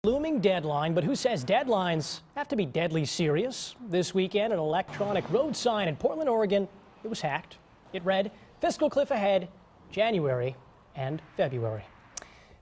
Looming deadline, but who says deadlines have to be deadly serious? This weekend, an electronic road sign in Portland, Oregon, it was hacked. It read, "Fiscal cliff ahead, January and February."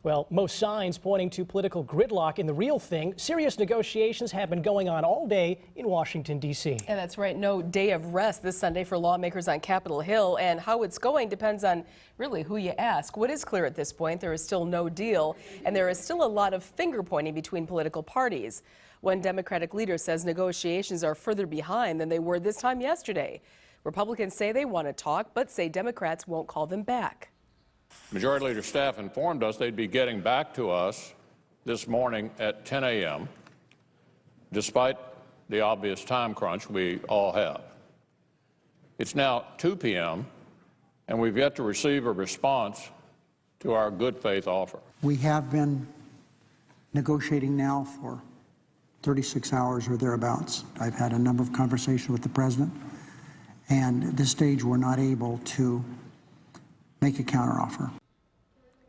Well, most signs pointing to political gridlock in the real thing. Serious negotiations have been going on all day in Washington, D.C. And that's right. No day of rest this Sunday for lawmakers on Capitol Hill. And how it's going depends on really who you ask. What is clear at this point, there is still no deal. And there is still a lot of finger pointing between political parties. One Democratic leader says negotiations are further behind than they were this time yesterday. Republicans say they want to talk, but say Democrats won't call them back. Majority Leader staff informed us they'd be getting back to us this morning at 10 a.m., despite the obvious time crunch we all have. It's now 2 p.m., and we've yet to receive a response to our good faith offer. We have been negotiating now for 36 hours or thereabouts. I've had a number of conversations with the president, and at this stage we're not able to make a counteroffer.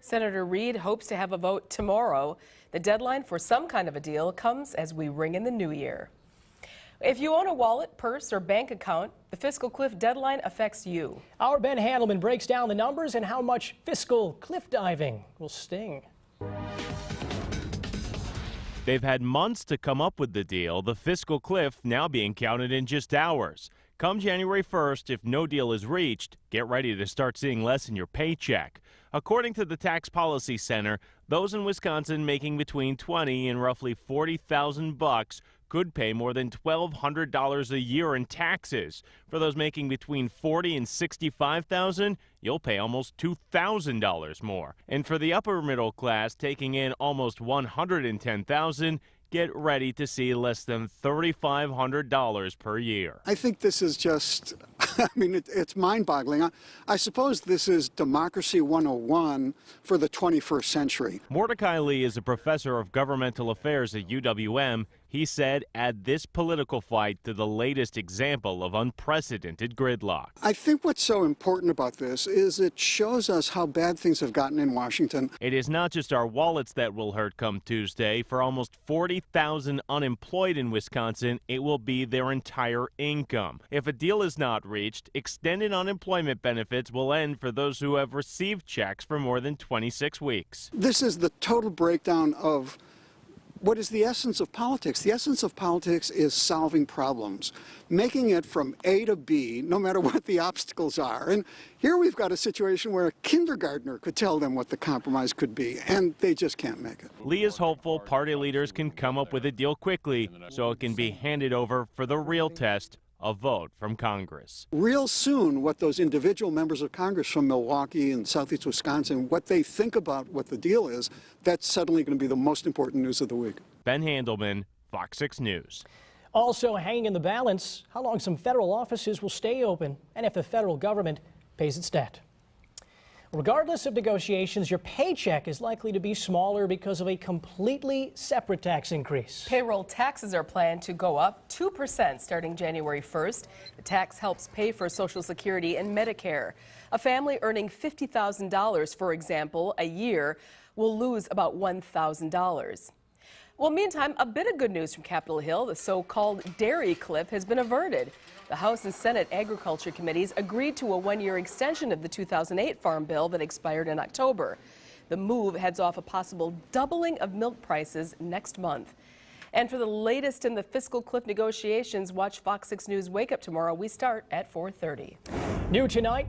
Senator Reid hopes to have a vote tomorrow. The deadline for some kind of a deal comes as we ring in the new year. If you own a wallet, purse, or bank account, the fiscal cliff deadline affects you. Our Ben Handelman breaks down the numbers and how much fiscal cliff diving will sting. They've had months to come up with the deal, the fiscal cliff now being counted in just hours. Come January 1st, if no deal is reached, get ready to start seeing less in your paycheck. According to the Tax Policy Center, those in Wisconsin making between $20,000 and roughly $40,000 could pay more than $1,200 a year in taxes. For those making between $40,000 and $65,000, you'll pay almost $2,000 more. And for the upper middle class taking in almost $110,000, get ready to see less than $3,500 per year. I think this is just, I mean, it's mind-boggling. I suppose this is Democracy 101 for the 21st century. Mordecai Lee is a professor of governmental affairs at UWM. He said, add this political fight to the latest example of unprecedented gridlock. I think what's so important about this is it shows us how bad things have gotten in Washington. It is not just our wallets that will hurt come Tuesday. For almost 40,000 unemployed in Wisconsin, it will be their entire income. If a deal is not reached, extended unemployment benefits will end for those who have received checks for more than 26 weeks. This is the total breakdown of what is the essence of politics? The essence of politics is solving problems, making it from A to B, no matter what the obstacles are. And here we've got a situation where a kindergartner could tell them what the compromise could be, and they just can't make it. Lee is hopeful party leaders can come up with a deal quickly so it can be handed over for the real test, a vote from Congress. Real soon, what those individual members of Congress from Milwaukee and Southeast Wisconsin, what they think about what the deal is, that's suddenly going to be the most important news of the week. Ben Handelman, Fox 6 News. Also hanging in the balance, how long some federal offices will stay open and if the federal government pays its debt. Regardless of negotiations, your paycheck is likely to be smaller because of a completely separate tax increase. Payroll taxes are planned to go up 2% starting January 1st. The tax helps pay for Social Security and Medicare. A family earning $50,000, for example, a year will lose about $1,000. Well, meantime, a bit of good news from Capitol Hill. The so-called dairy cliff has been averted. The House and Senate Agriculture Committees agreed to a one-year extension of the 2008 Farm Bill that expired in October. The move heads off a possible doubling of milk prices next month. And for the latest in the fiscal cliff negotiations, watch Fox 6 News Wake Up tomorrow. We start at 4:30. New tonight.